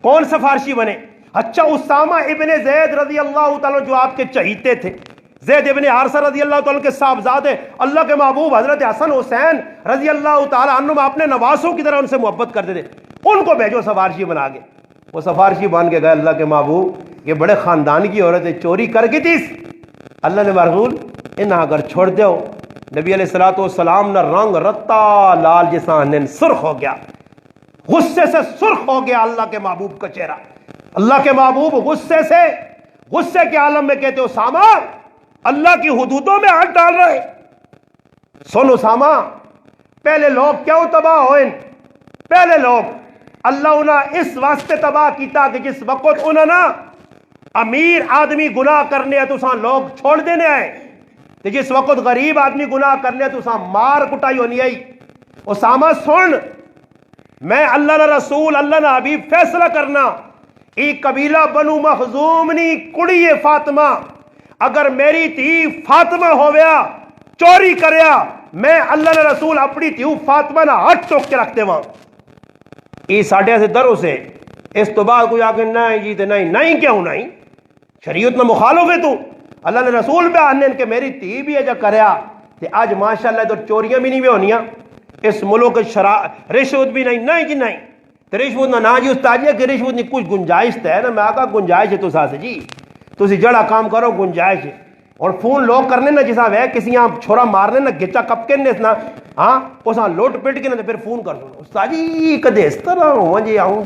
کون سفارشی بنے؟ اچھا اسامہ ابن زید رضی اللہ تعالیٰ جو آپ کے چہیتے تھے، زید ابن حارثہ رضی اللہ تعالیٰ کے صاحبزادے، اللہ کے محبوب حضرت حسن حسین رضی اللہ تعالیٰ عنہم اپنے نواسوں کی طرح ان سے محبت کرتے تھے، ان کو بھیجو سفارشی بنا کے، وہ سفارشی بن کے گئے، اللہ کے محبوب یہ بڑے خاندان کی عورت ہے، چوری کر کے تھی، اللہ نے مرغول انہاں اگر چھوڑ دیو، نبی علیہ السلام نہ رنگ رتا لال جیسا سرخ ہو گیا، غصے سے سرخ ہو گیا اللہ کے محبوب کا چہرہ، اللہ کے محبوب غصے کے عالم میں کہتے اسامہ اللہ کی حدودوں میں ہاتھ ڈال رہے، سن اسامہ پہلے لوگ کیوں تباہ ہوئے، پہلے لوگ اللہ انہیں اس واسطے تباہ کیتا کہ جس وقت انہوں نے امیر آدمی گناہ کرنے تو ساں لوگ چھوڑ دینے آئے، تو جس وقت غریب آدمی گناہ کرنے تو ساں مار کٹائی ہونی آئی۔ اسامہ سن، میں اللہ نہ رسول اللہ نہ حبیب فیصلہ کرنا، ای قبیلہ بنو مخزوم نی کڑی فاطمہ، اگر میری تھی فاطمہ ہویا چوری کریا، میں اللہ نہ رسول اپنی تھی فاطمہ نہ ہاتھ چوک کے رکھتے وہاں، ای ساڑھے سے دروں سے اس تو بعد کوئی آگے نہیں جی تے نہیں کیوں نہیں، شریعت نہ مخالف ہے تو، اللہ نے رسول پہ آنے کہ میری تھی بھی اجا کریا، تے آج ماشاءاللہ ادھر چوریاں بھی نہیں بھی ہونیاں، اس ملک رشوت بھی نہیں جی نہیں، تے رشوت نہ جی استاد جی کہ رشوت نہیں کچھ گنجائش ہے نا، میں آگا گنجائش ہے تو ساسے جی تسی جڑا کام کرو گنجائش ہے، اور فون لوگ کرنے نہ جسا وے کسی یہاں چھوڑا مارنے نہ گچا کپ کے نہ ہاں اساں لوٹ پٹ کے نہ پھر فون کر دو استاد جی کدے اس طرح ہوں جی آؤں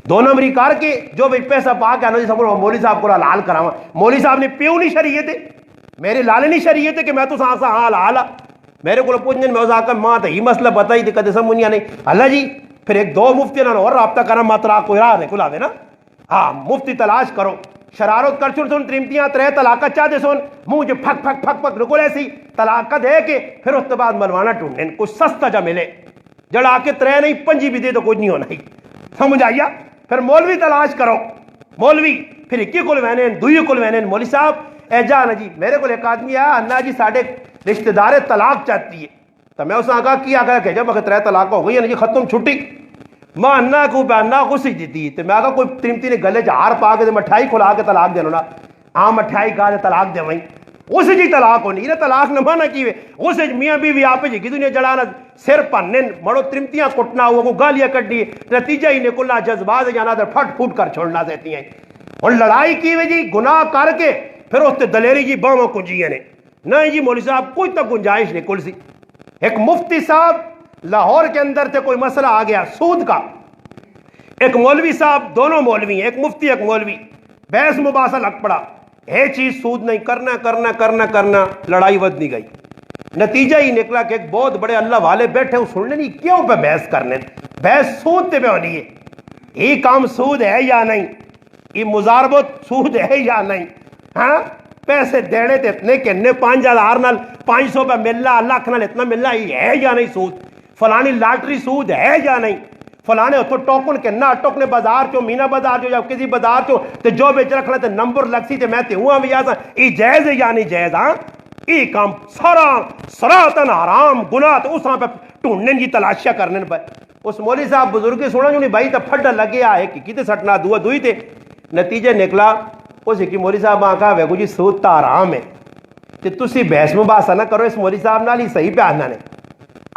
2 نمبری کر کے جو بھی پیسہ پا کے آنا جی سب مولوی صاحب کو حلال کراواں، مولوی صاحب نے پیو نہیں شریعت ہے، میرے لالے نہیں شریعت ہے کہ میں تو سا ہاں حلال میرے کو پوچھنے میں اس آقا ماں تو ہی مسئلہ پتہ ہی کدے سمجھ نہیں اللہ جی پھر ایک دو مفتی نہ اور رابطہ کرنا ماترا کوئی راہ نہیں کھلا دے نا ہاں مفتی تلاش کرو شرارت کر چھوڑ سن تریمتیاں ترے طلاقہ چاہ دے سن منہ جو پھک پھک پھک پھک نکل ایسی طلاقہ دے کے پھر اس کے بعد ملوانا ٹونڈیں کچھ سستا جا ملے جڑا کے ترے نہیں پنجی بھی دے تو کچھ نہیں ہونا ہی سمجھ آئیا پھر مولوی تلاش کرو مولوی پھر ایک ہی کل وینین دوئی کل وینین مولوی صاحب اے جانا جی میرے کو ایک آدمی آیا انہا جی ساڑھے رشتہ دار طلاق چاہتی ہے تو میں اس نے کہا کیا کہ جب اگر ترے طلاق ہو گئی ہے جی ختم چھٹی ماں انہا کو پہ انہا کو سی دیتی تو میں کہا کوئی تریمتی نے گلے جہار پا کے مٹھائی کھلا کے طلاق دینا نا ہاں مٹھائی کہا دے طلاق دے وہیں اسے جی طلاق ہونی یہ طلاق نہ مانا کیوے اسے میاں بیوی آپ جی کی دنیا جڑانا سر پنن مڑو ترمتیاں کٹنا ہوا کو گالیاں کٹنی نتیجہ ہی نکلنا جذبات جانا در پھٹ پھوٹ کر چھوڑنا دیتی ہیں اور لڑائی کیوے جی گناہ کر کے پھر اس تے دلیری جی باما کنجیے نے نہیں جی مولوی صاحب کوئی تک گنجائش نکل سی ایک مفتی صاحب لاہور کے اندر تھے کوئی مسئلہ آ گیا سود کا ایک مولوی صاحب دونوں مولوی ہیں ایک مفتی ایک مولوی بحث مباحثہ لگ پڑا یہ چیز سود نہیں کرنا کرنا کرنا کرنا لڑائی ود نہیں گئی نتیجہ ہی نکلا کہ ایک بہت بڑے اللہ والے بیٹھے وہ سننے نہیں کیوں پہ بحث کرنے بحث سود پہ ہونی ہے یہ کام سود ہے یا نہیں یہ مزاربت سود ہے یا نہیں ہاں پیسے دینے تے اتنے کہ 5,000 نال 500 پہ ملنا لاکھ نال اتنا ملنا یہ ہے یا نہیں سود فلانی لاٹری سود ہے یا نہیں فلانے اتو ٹوکن کے نہ ٹوکنے بازار چو مینا بازار چو یا کسی بازار چو تے جو بیچ رکھنا تے نمبر لگ سی تے میں تے ہوا بھی آسا یہ جائز ہے یا نہیں جائز ہاں یہ کام سراتن حرام گناہ تو اس ہاں پہ ٹونڈنے کی تلاشیاں کرنے پہ اس مولی صاحب بزرگی سونا جو نہیں بھائی تا پھڑا لگے آئے کہ کتے سٹنا دعا دوئی تے نتیجے نکلا اس کی مولی صاحب آنکھا ویگو جی سود تا حرام ہے تے تسی بحث میں باسا نہ کرو اس مولی صاحب نالی صحیح پہ آنا نے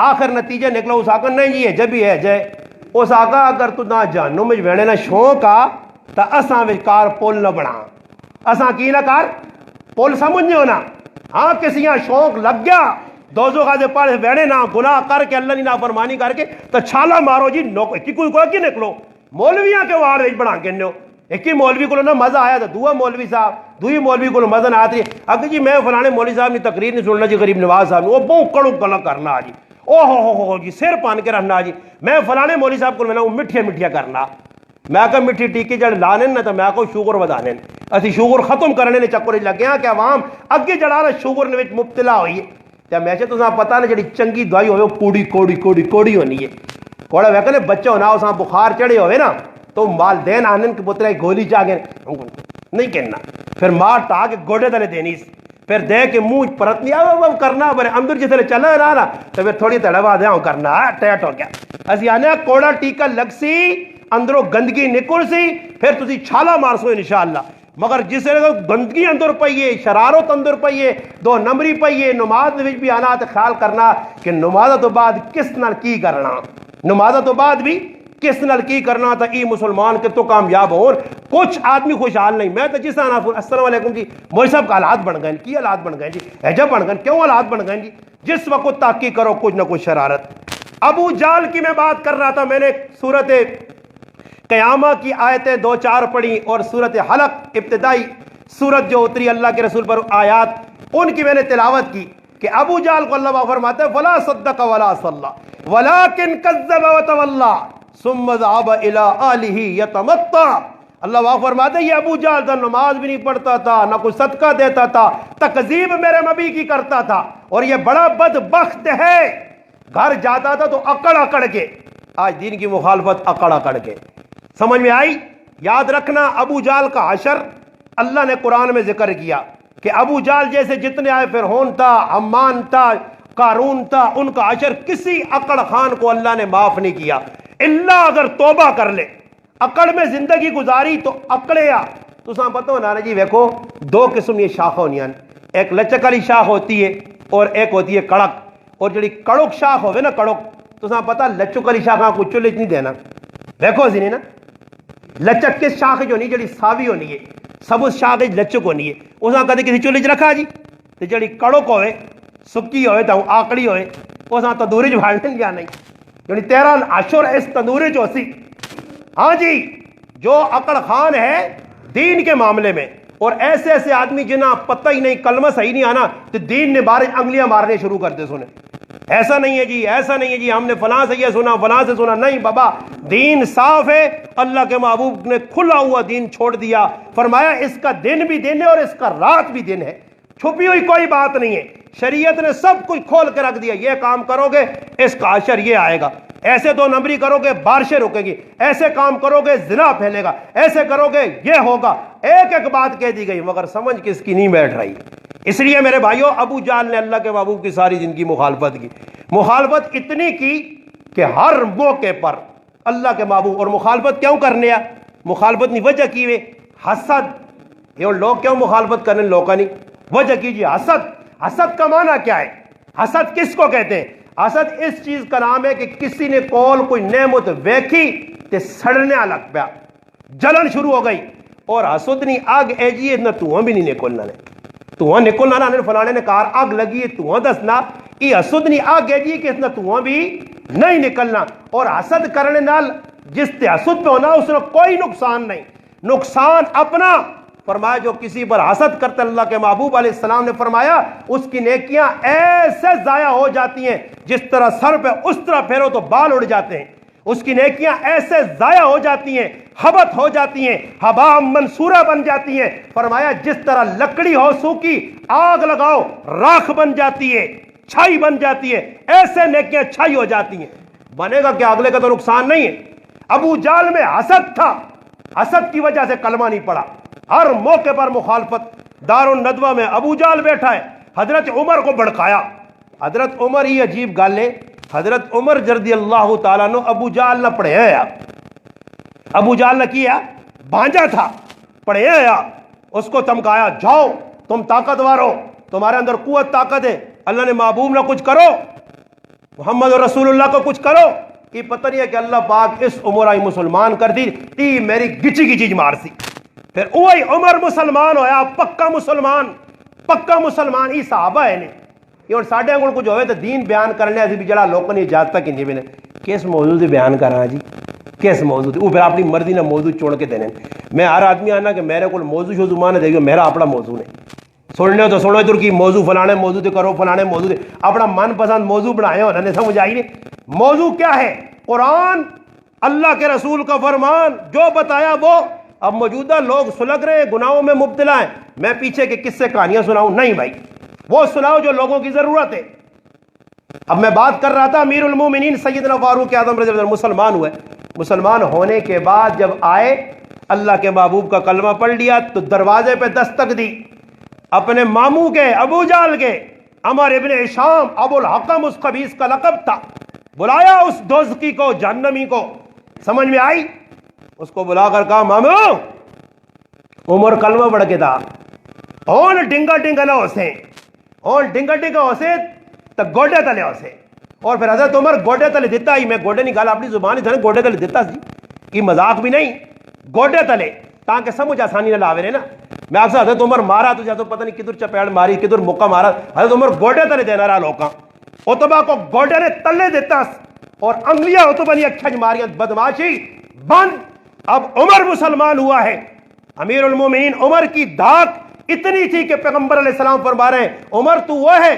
آخر نتیجہ نکلا اس آقا نہیں جی ہے جب ہی ہے جائے اس آقا اگر تو نہ جانو مجھ ویڑے نہ شوق آ تا اساں وچکار پول نہ بنا اساں کی نہ کار پول سمجھ نہیں ہونا ہاں کسی یہاں شوق لگ گیا دوزو غازے پاڑے ویڑے نہ گناہ کر کے اللہ نے نافرمانی کر کے تو چھالا مارو جی کی کوئی کوئی کی نکلو مولویاں کے وار وچ بنا کے نو ایک ہی مولوی کو نہ مزہ آیا تو دعا مولوی صاحب دوئی مولوی کو مزہ نہ آتی اگر جی میں فلانے مولوی صاحب نے تقریر نہیں سننا جی غریب نواز صاحب نے وہ بہت کڑو گلا کرنا جی او جی سر پان کے رہنا جی میں فلانے مولوی صاحب کو میں مٹھیا مٹھیا کرنا میں کہا مٹھی ٹیکی جڑ لانے نہ تو میں کو شوگر ودانے اسی شوگر ختم کرنے نے چکر لگے ہاں کہ عوام اگے جڑانا شوگر نے مبتلا ہوئی ہے تو میں سے تو پتہ نہیں جڑی چنگی دوائی ہوئے کوڑی کوڑی کوڑی کوڑی ہونی ہے کوڑا وے کہ بچہ ہونا اس بخار چڑھے ہوئے نا تو والدین آنن کے پترا گولی چاہ گئے نہیں کہنا پھر مار ٹا کے گوڑے تلے دینی پھر دے کے منہ پرت نہیں آ کرنا بڑے اندر جسے چلا رہا تو پھر تھوڑی تڑوا دیا کرنا ٹیٹ ہو گیا اسی آنے کوڑا ٹیکا لگ سی اندروں گندگی نکل سی پھر تسی چھالا مار سو انشاءاللہ مگر جس نے گندگی اندر پئیے شرارت اندر پئیے دو نمبری پئیے نماز وچ بھی آنا تو خیال کرنا کہ نماز تو بعد کس نال کی کرنا نماز تو بعد بھی کس نال کی کرنا تا ای مسلمان کے تو کامیاب ہو کچھ آدمی خوشحال نہیں میں تو جس آنا السلام علیکم جی مولوی صاحب کا حالات بن گئے کی حالات بن گئے جی عجب بن گئے کیوں حالات بن گئے جی جس وقت تحقیق کرو کچھ نہ کچھ شرارت ابو جال کی میں بات کر رہا تھا میں نے سورت قیامہ کی آیتیں 2-4 پڑھی اور سورت حلق ابتدائی سورت جو اتری اللہ کے رسول پر آیات ان کی میں نے تلاوت کی کہ ابو جال کو اللہ فرماتا ہے ولا صدق ولا صلی ولکن کذب وتولی ثم ذهب الى آلہ یتمطع اللہ فرماتا ہے یہ ابو جال تھا نماز بھی نہیں پڑھتا تھا نہ کوئی صدقہ دیتا تھا تکذیب میرے نبی کی کرتا تھا اور یہ بڑا بدبخت ہے گھر جاتا تھا تو اکڑ اکڑ کے آج دین کی مخالفت اکڑ اکڑ کے سمجھ میں آئی یاد رکھنا ابو جال کا حشر اللہ نے قرآن میں ذکر کیا کہ ابو جال جیسے جتنے آئے فرعون تھا حمان تھا قارون تھا ان کا حشر کسی اکڑ خان کو اللہ نے معاف نہیں کیا اللہ اگر توبہ کر لے اکڑ میں زندگی گزاری تو اکڑے آ تو ساں پتہ ہونا جی ویکھو دو قسم یہ شاخ ہونی ہیں ایک لچک والی شاخ ہوتی ہے اور ایک ہوتی ہے کڑک اور جڑی کڑک شاخ ہوئے نا کڑک تو ساں پتہ لچک والی شاخ کو چلچ نہیں دینا ویکھو سی نا لچک کس شاخ جو نہیں جڑی ساوی ہونی ہے سبز شاخ لچک ہونی ہے اس کدی کسی چلچ رکھا جی تو جڑی کڑک ہوئے سکی ہوئے تو آکڑی ہوئے اس تندوری چ بھاڑنے یا نہیں یعنی 13 عشر اس تندوری چ سی ہاں جی جو اکڑ خان ہے دین کے معاملے میں اور ایسے ایسے آدمی جنہیں پتہ ہی نہیں کلمہ صحیح نہیں آنا تو دین نے بارے انگلیاں مارنے شروع کر دے سنے ایسا نہیں ہے جی، ایسا نہیں ہے جی، ہم نے فلاں سے یہ سنا فلاں سے سنا، نہیں بابا، دین صاف ہے، اللہ کے محبوب نے کھلا ہوا دین چھوڑ دیا، فرمایا اس کا دن بھی دن ہے اور اس کا رات بھی دن ہے، چھپی ہوئی کوئی بات نہیں ہے، شریعت نے سب کچھ کھول کے رکھ دیا، یہ کام کرو گے اس کا اشر یہ آئے گا، ایسے 2 نمبری کرو گے بارشیں رکے گی، ایسے کام کرو گے زنا پھیلے گا، ایسے کرو گے یہ ہوگا، ایک ایک بات کہہ دی گئی، مگر سمجھ کس کی نہیں بیٹھ رہی۔ اس لیے میرے بھائیوں، ابو جہل نے اللہ کے محبوب کی ساری زندگی مخالفت کی، مخالفت اتنی کی کہ ہر موقع پر اللہ کے محبوب، اور مخالفت کیوں کرنے آ، مخالفت نہیں وجہ کی ہوئے حسد، یہ لوگ کیوں مخالفت کرنے لوگا نہیں وجہ کیجیے حسد۔ حسد کا معنی کیا ہے؟ حسد کس کو کہتے ہیں؟ حسد اس چیز کا نام ہے کہ کسی نے کوئی نعمت ویکھی تے سڑنے الگ پیا، جلن شروع ہو گئی، اور حسد نہیں آگ اے جی اتنا تواں بھی نہیں نکلنا، تواں نکلنا نہ فلانے نے کہا آگ لگی ہے تواں دسنا، یہ حسد نہیں آگ اے جی کہ اتنا تواں بھی نہیں نکلنا، اور حسد کرنے نال جس تے حسد پہ ہونا اس نے کوئی نقصان نہیں، نقصان اپنا، فرمایا جو کسی پر حسد کرتے، اللہ کے محبوب علیہ السلام نے فرمایا اس کی نیکیاں ایسے ضائع ہو جاتی ہیں جس طرح سر پہ اس طرح پھیرو تو بال اڑ جاتے ہیں، اس کی نیکیاں ایسے ضائع ہو جاتی ہیں، حبت ہو جاتی ہیں، حبا منصورہ بن جاتی ہیں، فرمایا جس طرح لکڑی ہو سوکھی آگ لگاؤ راکھ بن جاتی ہے، چھائی بن جاتی ہے، ایسے نیکیاں چھائی ہو جاتی ہیں۔ بنے گا کہ اگلے کا تو نقصان نہیں ہے۔ ابو جہل میں حسد تھا، حسد کی وجہ سے کلمہ نہیں پڑا، ہر موقع پر مخالفت۔ دار الندوہ میں ابو جہل بیٹھا ہے، حضرت عمر کو بھڑکایا، حضرت عمر ہی عجیب گل ہے، حضرت عمر رضی اللہ تعالیٰ نے ابو جہل نہ پڑھے یا ابو جہل نے کیا بھانجا تھا، پڑھے یا اس کو تمکایا، جاؤ تم طاقتور ہو، تمہارے اندر قوت طاقت ہے، اللہ نے محبوب نہ کچھ کرو، محمد رسول اللہ کو کچھ کرو، یہ پتہ نہیں ہے کہ اللہ پاک اس عمر آئی مسلمان کر دی، تی میری گچی کی چیز مار سی، پھر وہی عمر مسلمان ہویا، پکا مسلمان، پکا مسلمان، یہ صحابہ ہے نہیں، یہ اور ساڑھے انگل کچھ ہوئے تو دین بیان کرنے ایسی بھی جڑا لوگوں نے اجازت کی نہیں، کس موضوع سے بیان کر رہا جی، کس موضوع سے، وہ پھر اپنی مرضی نہ موضوع چوڑ کے دینے، میں ہر آدمی آنا کہ میرے کو موضوع شو زمانہ دے گا، میرا اپنا موضوع نہیں، سننے ہو تو سنو ادھر کی موضوع فلانے موضوع تے کرو، فلانے موضوع تے اپنا من پسند موضوع بنائے ہو، انہیں سمجھ آئی نہیں، موضوع کیا ہے؟ قرآن، اللہ کے رسول کا فرمان، جو بتایا وہ۔ اب موجودہ لوگ سلگ رہے ہیں، گناہوں میں مبتلا ہیں، میں پیچھے کے قصے کہانیاں سناؤں؟ نہیں بھائی، وہ سناؤ جو لوگوں کی ضرورت ہے۔ اب میں بات کر رہا تھا امیر المومنین سیدنا فاروق اعظم رضی اللہ عنہ مسلمان ہوئے، مسلمان ہونے کے بعد جب آئے اللہ کے محبوب کا کلمہ پڑھ لیا تو دروازے پہ دستک دی، اپنے ماموں کے ابو جہل کے عمر ابن ہشام ابو الحکم اس خبیث کا لقب تھا، بلایا اس دوزخی کو، جہنمی کو، سمجھ میں آئی؟ اس کو بلا کر کہا ماموں عمر کلمہ پڑھ کے تھا، اون ڈنگا ڈنگا نہ ہوسے، اون ڈنگا ڈنگا ہوسے تو گوڈے تلے ہوسے، اور پھر حضرت عمر گوڈے تلے دیتا ہی، میں گوڈے نہیں گالا اپنی زبان ہی تھا، گوڈے تلے دیتا سی، یہ مذاق بھی نہیں، گوڈے تلے تاکہ سمجھ آسانی نہ لاوے نا، میں آپ سے حضرت عمر مارا تو جا تو پتہ نہیں کدھر چپیڑ ماری کدھر مکہ مارا، حضرت عمر گوڈے تلے دینا رہا لوکاں، عتبہ کو گوڈے نے تلے دیتا اور انگلیاں عتبہ نے اکھیاں ماریاں، بدماشی بند۔ اب عمر مسلمان ہوا ہے، امیر المومنین عمر کی دھاک اتنی تھی کہ پیغمبر علیہ السلام فرما رہے ہیں عمر تو وہ ہے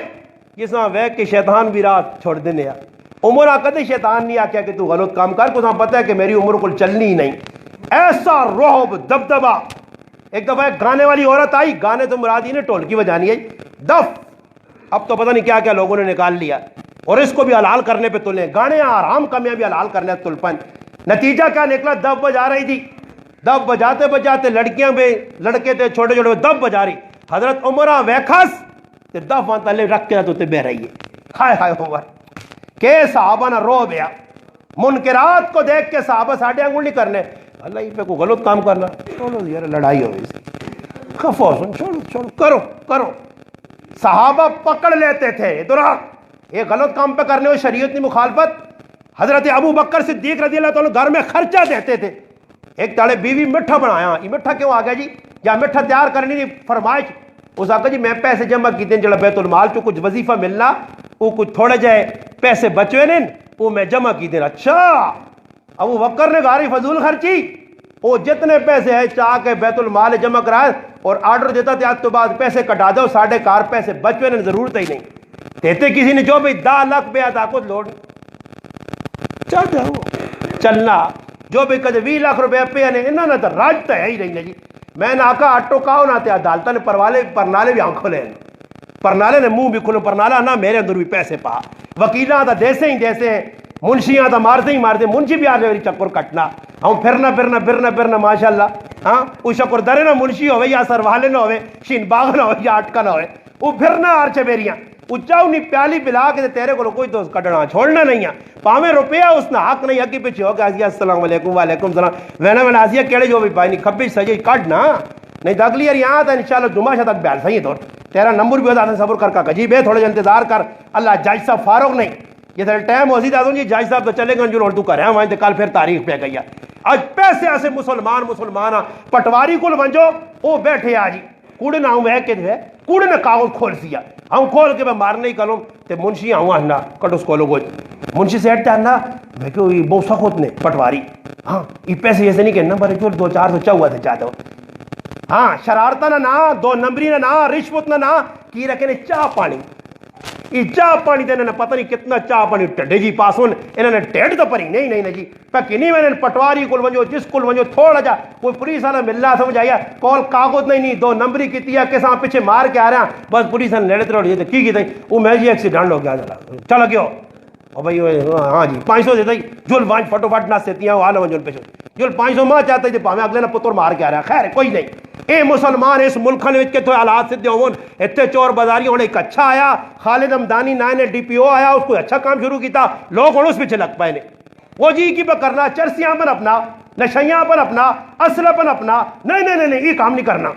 جس میں ویک کے شیطان بھی رات چھوڑ دینے آ، عمر آکتے شیطان نہیں آکیا کہ تو غلط کام کر، کو پتہ ہے کہ میری عمر کو چلنی ہی نہیں، ایسا رعب دبدبا۔ ایک دفعہ ایک گانے والی عورت آئی، گانے تو مراد ہی نے ٹولکی بجانی ہے، دف، اب تو پتہ نہیں کیا کیا لوگوں نے نکال لیا، اور اس کو بھی حلال کرنے پہ تلے، گانے آرام کمیاں بھی حلال کرنے تلپن، نتیجہ کیا نکلا؟ دف بجا رہی تھی، دف بجاتے بجاتے لڑکیاں پہ لڑکے تھے چھوٹے چھوٹے دف بجا رہی، حضرت عمرہ ویکھس تے دف وہاں تلے رکھ کے تو تے بہ رہی ہے، ہائے ہائے عمر کہ صحابہ نہ رو بیا، منکرات کو دیکھ کے صحابہ ساڑھے انگل نہیں کرنے، اللہ ہی پہ کوئی غلط کام کرنا، چھوڑو یار لڑائی ہوئی سی، خفو سن، چھوڑو چھوڑو کرو کرو، صحابہ پکڑ لیتے تھے، ادھر یہ غلط کام پہ کرنے ہو شریعت کی مخالفت۔ حضرت ابو بکر صدیق رضی اللہ تعالیٰ گھر میں خرچہ دیتے تھے، ایک تاڑے بیوی مٹھا بنایا، یہ مٹھا کیوں آ گیا جی؟ یا مٹھا تیار کرنی نہیں فرمائش، اس آقا جی میں پیسے جمع کیتے ہیں جڑا بیت المال چو کچھ وظیفہ ملنا، وہ کچھ تھوڑے جائے پیسے بچوے نے وہ میں جمع کیتے ہیں۔ اچھا ابو بکر نے گاری فضول خرچی، وہ جتنے پیسے ہیں چاہ کے بیت المال جمع کرائے اور آرڈر دیتا تھے آج تو بعد پیسے کٹا دو، ساڑھے کار پیسے بچوے نے ضرورت ہی نہیں، تے کسی نے جو بھی 10 لاکھ پہ آتا کو لوڈ چل جاؤ چلنا جو بھی کدے 20 لاکھ روپے پہ آنے انہوں نے تو راج تو ہے ہی رہی جی میں نے آکا آٹو کاؤ نہ تے عدالتہ نے پرنالے بھی آنکھوں لے پرنالے نے منہ بھی کھلو پرنالا نہ میرے اندر بھی پیسے پا وکیلاں تا جیسے ہیں منشیاں تا مارتے ہی مارتے منشی بھی آگے چکر کٹنا ہم پھرنا ماشاءاللہ ہاں وہ شکر درے نہ منشی ہوئے یا سروالے نہ ہوئے شین باغ نہ ہوئے یا اٹکا نہ ہوئے وہ پھرنا آرچے بیریاں اچاؤ نہیں پیالی پلا کے تیرے کو کوئی دوست کٹنا چھوڑنا نہیں ہے پاویں روپیہ اس نے حق نہیں اگی پیچھے ہو گیا السلام علیکم وعلیکم السلام میں آسیا کیڑے جو بھی پائی نہیں کھبی سجی کٹنا نہیں تو اگلی یار یہاں تھا انشاءاللہ جمعہ شاہ تک بیال صحیح طور تیرا نمبر بھی ہوتا ہے صبر کر کا کجی بے تھوڑے انتظار کر اللہ جاج صاحب فاروق نہیں یہ تھا ٹائم ہوسی دادوں جی جاج صاحب تو چلے گا جو اردو کر رہے ہیں وہاں کل پھر تاریخ پہ گئی آج پیسے ایسے مسلمان پٹواری کو ونجو وہ بیٹھے آجی کوڑے نہ ہوں کے دے کوڑے نہ کاغذ کھول سیا ہم کھول کے میں مارنے ہی کروں تے منشی آؤں آنا کٹوس کھولو گوئی منشی سے ہٹتے آنا میں کہو یہ بہت سخت نے پٹواری ہاں یہ پیسے ایسے نہیں کہ نمبر جو 200-400 چاہوا تھے چاہتے ہو ہاں شرارتا نہ 2 نمبری نہ رشوت نہ کی رکھے نے چاہ پانی یہ چاہ پانی دینے نے پتہ نہیں کتنا چاہ پانی ٹڈے جی پاسون انہوں نے ٹیڑ تو پری نہیں جی پکی نہیں میں نے پٹواری کل ونجو جس کل ونجو تھوڑا جا کوئی پولیس والا ملنا سمجھ آیا کال کاغذ نہیں 2 نمبری کی تیا کے ساتھ پیچھے مار کے آ رہا بس پولیس نے نیڑے تروڑ یہ کی تھی وہ میں جی ایکسیڈنٹ ہو گیا چل گیا اور بھائی ہاں جی 500 دیتا ہی جل وانج فٹو فٹ نہ سیتی ہیں وہ آلہ ونجل پیچھو جل 500 ماں چاہتا ہے پاہمیں اگلے نہ پتر مار کے آ رہا خیر کوئی نہیں اے مسلمان اس ملک نے کے تو حالات سے دیون اتنے چور بازاری ہونے ایک اچھا آیا خالد حمدانی نے ڈی پی او آیا اس کو اچھا کام شروع کیتا لوگ اس پہ چلک پائے نے وہ جی کی کرنا چرسیاں پر اپنا نشیاں پر اپنا اصل پر اپنا نہیں یہ کام نہیں کرنا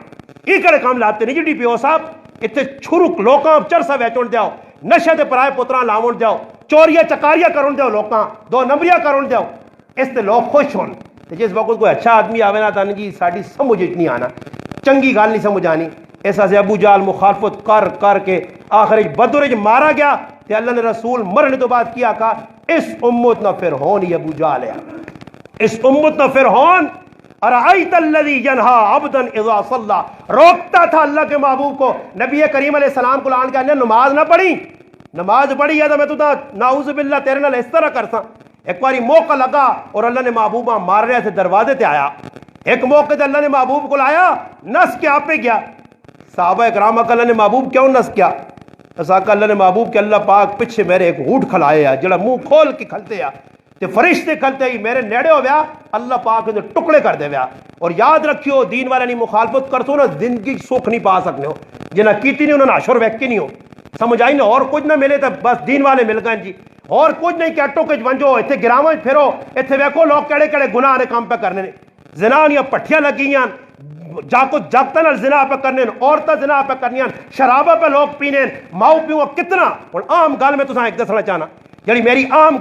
یہ کڑے کام لاتے نہیں جی ڈی پی او صاحب اتنے چھرک لوکاں چرسا ویچون دیاؤ نشے دے پرائے پتراں لاون دیاؤ چوریاں چکاریاں کرون دیاؤ لوکاں 2 نمبریاں کرون دیاؤ اس تے لوگ خوش ہون جس وقت کوئی اچھا آدمی آوے نا تھا جی ساڑی سمجھ اتنی آنا چنگی گال نہیں سمجھ آنی ایسا سے ابو جال مخالفت کر کے آخر بدرج مارا گیا کہ اللہ نے رسول مرنے تو بعد کیا کہا اس امت نہ فرعون یہ ابو جال ہے اس امت نہ فرعون ارائیت الذی ینہا عبدا اذا صلی روکتا تھا اللہ کے محبوب کو نبی کریم علیہ السلام کو لان کے اللہ نماز نہ پڑھی نماز پڑھی ہے تو میں تو نعوذ باللہ تیرے نال اس طرح کرساں ایک باری موقع لگا اور اللہ نے محبوبہ مار رہے تھے دروازے تے آیا ایک موقع تے اللہ نے محبوب کو لایا نس کے آپ پہ گیا صحابہ اکرام کا اللہ نے محبوب کیوں نس کیا ایسا کہ اللہ نے محبوب کہ اللہ پاک پیچھے میرے ایک ہونٹ کھلائے ہے جڑا منہ کھول کے کھلتے ہیں تے فرشتے کھلتے ہی میرے نیڑے ہو گیا اللہ پاک نے ٹکڑے کر دے گیا اور یاد رکھیو دین والے نہیں مخالفت کرتو نا زندگی سکھ نہیں پا سکنے ہو جنہ کیتی نہیں انہوں نے عشر ویک کے نہیں ہو سمجھ آئی نا اور کچھ نہ ملے تو بس دین والے مل گئے جی اور کچھ نہیں کہ اٹو کچھ ونجو اتنے گراواں پھرو اتنے ویکو لوگ کہڑے گناہ نے کام پہ کرنے نے زنا یا پٹھیاں لگیاں جاگتا نال زنا پہ کرنے عورتیں زنا پہ کرنیاں شرابہ پہ لوگ پینے ماؤ پیو کتنا اور عام گل میں تساں ایک دسنا چاہنا جڑی میری عام